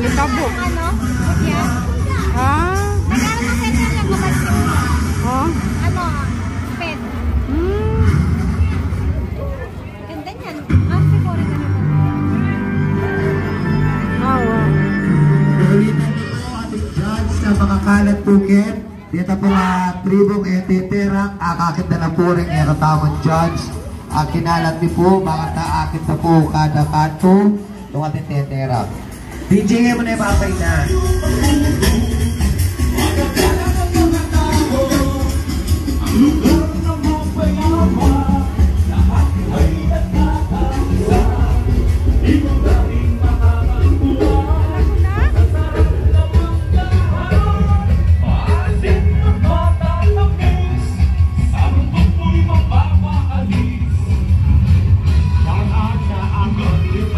Likabok. Ano? Yan. Ah. Nagkaroon kasi ito yung kapatid. Oh. Ano? Pet. Ganda niyan. Kasi po rin ganito. Wow. Ulitin niyo po ating judge sa mga kalat bukid. Dito po na tribong etiterang akakit na po rin yung katamang judge. Ang kinalat niyo po, mga taakit na po kada kanto ng ating tetera. DJ mo na yung papay na.